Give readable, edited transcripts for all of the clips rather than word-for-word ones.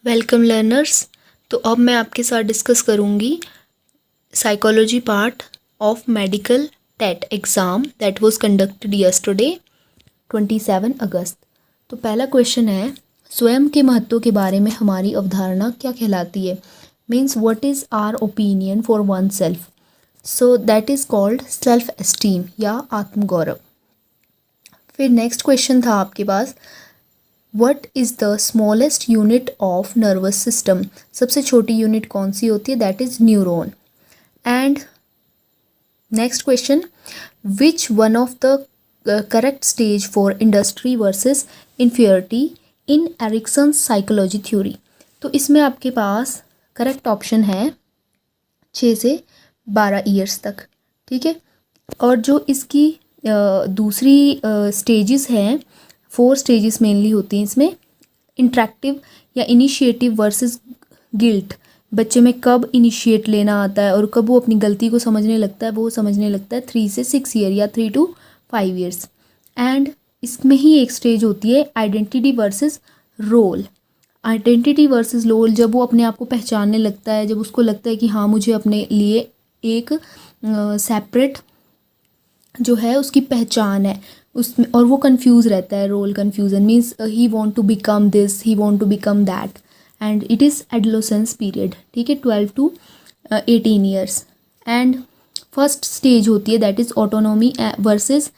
Welcome learners. तो अब मैं आपके साथ डिस्कस करूँगी psychology part of medical TET exam that was conducted yesterday 27 अगस्त। तो पहला क्वेश्चन है, स्वयं के महत्व के बारे में हमारी अवधारणा क्या कहलाती है। Means what is our opinion for one self. So that is called self esteem या आत्मगौरव। फिर नेक्स्ट क्वेश्चन था आपके पास, what is the smallest unit of nervous system. सबसे छोटी यूनिट कौन सी होती है, that is neuron. And next question, which one of the correct stage for industry versus inferiority in Erikson psychology theory. तो इसमें आपके पास करेक्ट ऑप्शन है 6 से 12 ईयर्स तक, ठीक है। और जो इसकी दूसरी स्टेजेस हैं, 4 स्टेजेस मेनली होती हैं इसमें। इंटरेक्टिव या इनिशिएटिव वर्सेस गिल्ट, बच्चे में कब इनिशिएट लेना आता है और कब वो अपनी गलती को समझने लगता है, वो समझने लगता है 3 से 6 ईयर या 3 to 5 ईयर्स। एंड इसमें ही एक स्टेज होती है identity versus role. Identity versus role, जब वो अपने आप को पहचानने लगता है, जब उसको लगता है कि हाँ मुझे अपने लिए एक सेपरेट जो है उसकी पहचान है उसमें, और वो कंफ्यूज रहता है। Role confusion means he want to become this, he want to become that, and it is adolescence period, ठीक है, 12 to 18 years. And first stage होती है that is autonomy versus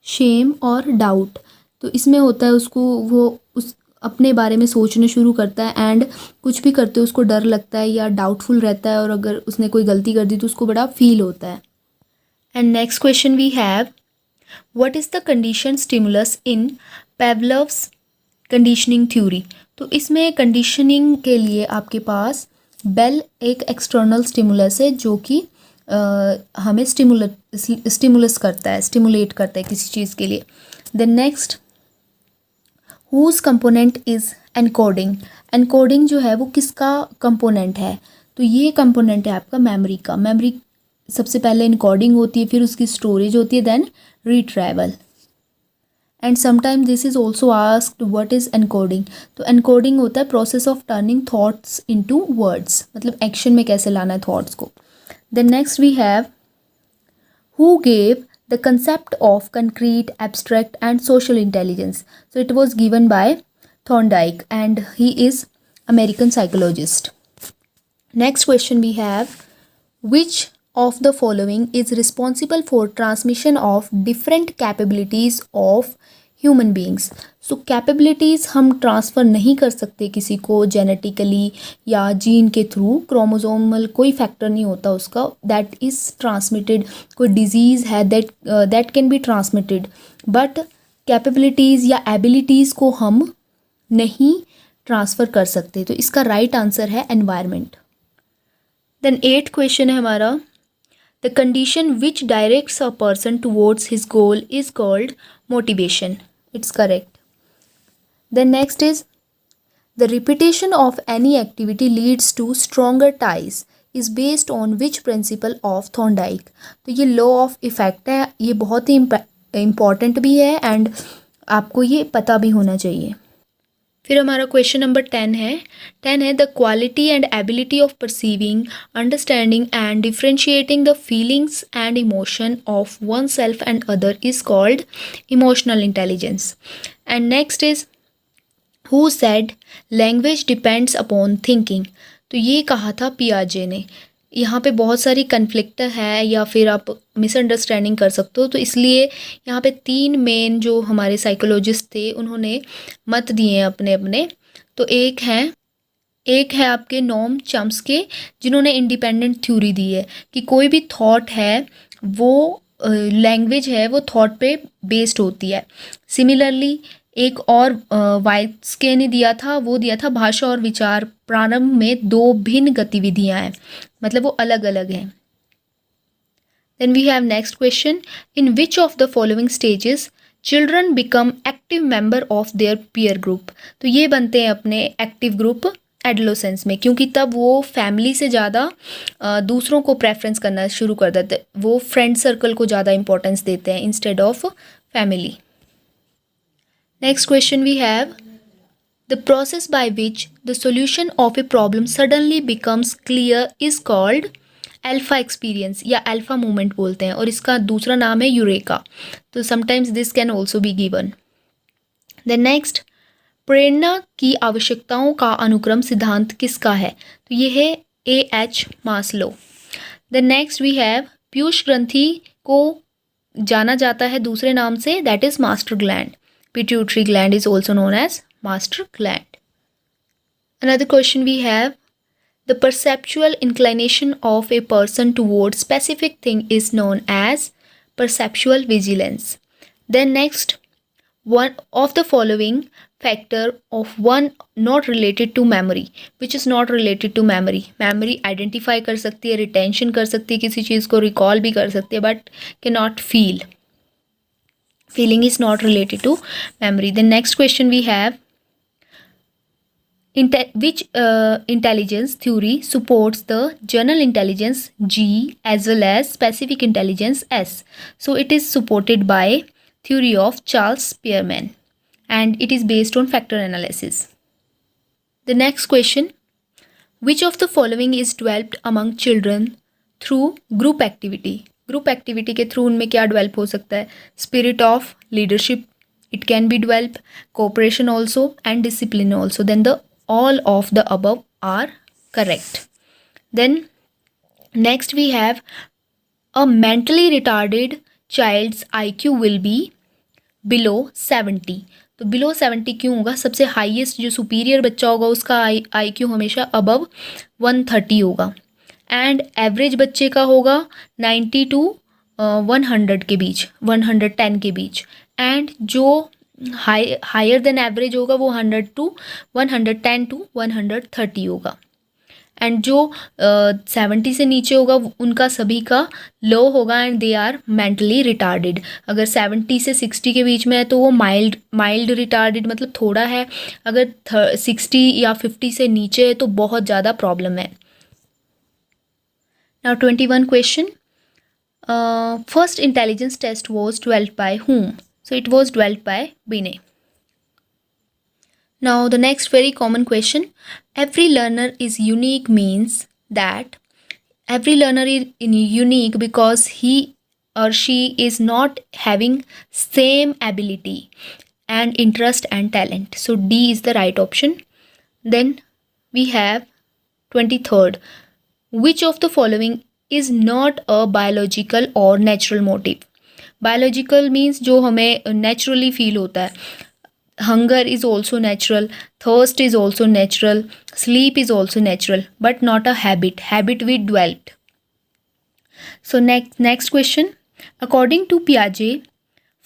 shame और डाउट। तो इसमें होता है उसको वो उस अपने बारे में सोचना शुरू करता है एंड कुछ भी करते हो उसको डर लगता है या डाउटफुल रहता है, और अगर उसने कोई गलती कर दी तो उसको बड़ा फील होता है। And next question we have, what is the condition stimulus in Pavlov's conditioning theory. तो इसमें कंडीशनिंग के लिए आपके पास बेल एक एक्सटर्नल स्टिमुलस है जो कि हमें स्टिमुलस करता है, स्टिमुलेट करता है किसी चीज़ के लिए। Then next, whose component is encoding. Encoding जो है वो किसका कंपोनेंट है, तो ये कंपोनेंट है आपका मेमोरी का। मेमोरी सबसे पहले एनकोडिंग होती है, फिर उसकी स्टोरेज होती है, then retrieval. And sometime this is also asked what is encoding. तो एनकोडिंग होता है process of turning thoughts into words, मतलब एक्शन में कैसे लाना है थॉट्स को। Then next we have, who gave the concept of concrete, abstract and social intelligence. So it was given by Thorndike and he is American psychologist. Next question we have, which of the following is responsible for transmission of different capabilities of human beings. So capabilities हम transfer नहीं कर सकते किसी को genetically या gene के through, chromosomal कोई factor नहीं होता उसका, दैट इज़ ट्रांसमिटेड। कोई डिजीज़ है that can be transmitted, but capabilities या एबिलिटीज़ को हम नहीं ट्रांसफ़र कर सकते। तो इसका राइट आंसर है एनवायरनमेंट। देन 8th क्वेश्चन है हमारा, the condition which directs a person towards his goal is called motivation. It's correct. Then next is, the repetition of any activity leads to stronger ties is based on which principle of Thorndike। तो ये law of effect है, ये बहुत ही important भी है and आपको ये पता भी होना चाहिए। फिर हमारा क्वेश्चन नंबर 10 है the quality and ability of perceiving, understanding and differentiating the feelings and emotion of one self and other is called emotional intelligence. And next is, who said language depends upon thinking. तो ये कहा था पियाजे ने। यहाँ पे बहुत सारी conflict है या फिर आप मिसअंडरस्टैंडिंग कर सकते हो, तो इसलिए यहाँ पे 3 मेन जो हमारे साइकोलॉजिस्ट थे उन्होंने मत दिए हैं अपने अपने। तो एक है आपके नोम चॉम्स्की, जिन्होंने इंडिपेंडेंट थ्योरी दी है कि कोई भी थॉट है वो लैंग्वेज है वो थॉट पे बेस्ड होती है। सिमिलरली एक और वाइट्सके ने दिया था, वो दिया था भाषा और विचार प्रारंभ में 2 भिन्न गतिविधियां हैं, मतलब वो अलग अलग हैं। Then we have next question, in which of the following stages children become active member of their peer group. तो ये बनते हैं अपने एक्टिव ग्रुप एडोलेसेंस में, क्योंकि तब वो फैमिली से ज़्यादा दूसरों को प्रेफरेंस करना शुरू कर देते, वो फ्रेंड सर्कल को ज़्यादा इंपॉर्टेंस देते हैं instead of family. Next question we have, the process by which the solution of a problem suddenly becomes clear is called alpha experience या अल्फा मोमेंट बोलते हैं, और इसका दूसरा नाम है यूरेका. तो sometimes this can also be given. Then next, प्रेरणा की आवश्यकताओं का अनुक्रम सिद्धांत किसका है? तो ये है A.H. Maslow. Then next we have, पीयूष ग्रंथि को जाना जाता है दूसरे नाम से, that is master gland. Pituitary gland is also known as master gland. Another question we have, the perceptual inclination of a person towards specific thing is known as perceptual vigilance. Then next, one of the following factor of one not related to memory, which is not related to memory. Memory identify कर सकती है, retention कर सकती है, किसी चीज़ को recall भी कर सकती है, but cannot feel. Feeling is not related to memory. The next question we have, which intelligence theory supports the general intelligence G as well as specific intelligence S? So it is supported by theory of Charles Spearman and it is based on factor analysis. The next question, which of the following is developed among children through group activity? Group activity के through उनमें क्या develop हो सकता है? Spirit of leadership, it can be developed, cooperation also and discipline also. Then the all of the above are correct. Then next we have, a mentally retarded child's IQ will be below 70. तो below 70 क्यों होगा? सबसे highest जो superior बच्चा होगा उसका IQ हमेशा above 130 होगा, एंड एवरेज बच्चे का होगा 90 to 100 के बीच, 110 के बीच, एंड जो हायर देन एवरेज होगा वो 100 to 110 to 130 होगा, एंड जो 70 से नीचे होगा उनका सभी का लो होगा and they are mentally retarded. अगर 70 से 60 के बीच में है तो वो माइल्ड रिटार्डेड मतलब थोड़ा है, अगर 60 या 50 से नीचे है तो बहुत ज़्यादा प्रॉब्लम है. Now 21 question. First intelligence test was developed by whom? So it was developed by Binet. Now the next very common question. Every learner is unique means that every learner is unique because he or she is not having same ability and interest and talent. So D is the right option. Then we have 23rd. Which of the following is not a biological or natural motive? Biological means जो हमें naturally feel होता है. Hunger is also natural, thirst is also natural, sleep is also natural, but not a habit. Habit we developed. So next question. According to Piaget,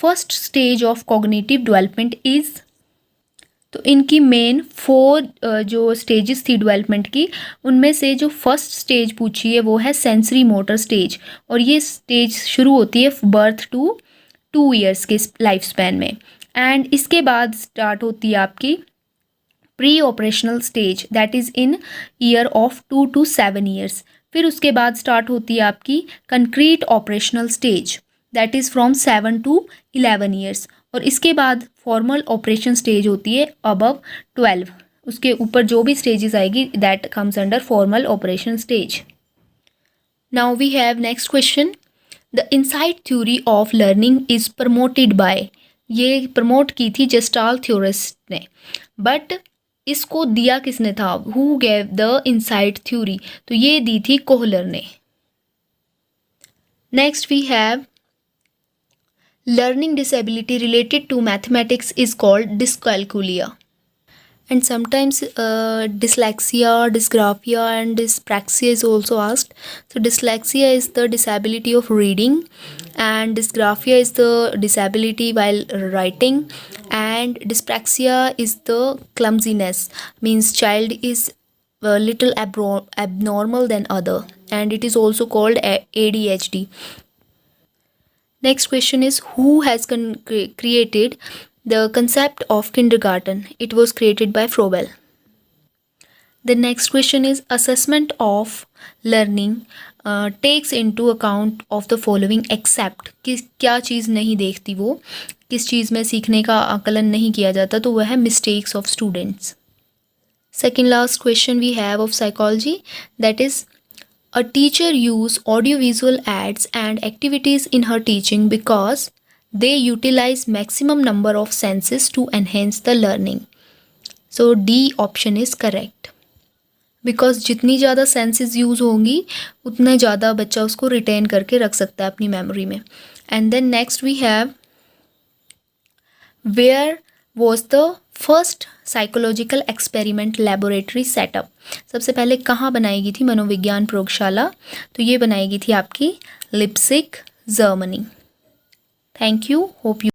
first stage of cognitive development is, तो इनकी main 4 जो stages थी development की, उनमें से जो first stage पूछी है वो है सेंसरी मोटर स्टेज, और ये स्टेज शुरू होती है बर्थ टू 2 ईयर्स के लाइफ स्पैन में, एंड इसके बाद स्टार्ट होती है आपकी pre operational stage, that is in year of 2 to 7 years. फिर उसके बाद स्टार्ट होती है आपकी concrete operational stage, that is from 7 to 11 years, और इसके बाद फॉर्मल ऑपरेशन स्टेज होती है अबव 12. उसके ऊपर जो भी स्टेजेस आएगी that comes under formal operation stage. Now we have next question. The insight theory of learning is promoted by, ये प्रमोट की थी जेस्टाल थ्योरिस्ट ने, बट इसको दिया किसने था? Who gave the insight theory? तो ये दी थी कोहलर ने. Next we have, learning disability related to mathematics is called dyscalculia, and sometimes dyslexia, dysgraphia and dyspraxia is also asked. So dyslexia is the disability of reading and dysgraphia is the disability while writing, and dyspraxia is the clumsiness, means child is a little abnormal than other, and it is also called ADHD. Next question is, who has created the concept of kindergarten? It was created by Froebel. The next question is, assessment of learning takes into account of the following except, कि क्या चीज़ नहीं देखती वो, किस चीज़ में सीखने का आकलन नहीं किया जाता, तो वह है mistakes of students. Second last question we have of psychology, that is a teacher use audiovisual ads and activities in her teaching because they utilize maximum number of senses to enhance the learning. So D option is correct. Because जितनी ज़्यादा senses use होंगी उतना ज़्यादा बच्चा उसको retain करके रख सकता है अपनी मेमोरी में. And then next we have where was the first psychological experiment laboratory setup. सबसे पहले कहाँ बनाई गई थी मनोविज्ञान प्रयोगशाला, तो ये बनाई गई थी आपकी Leipzig, Germany. Thank you, hope you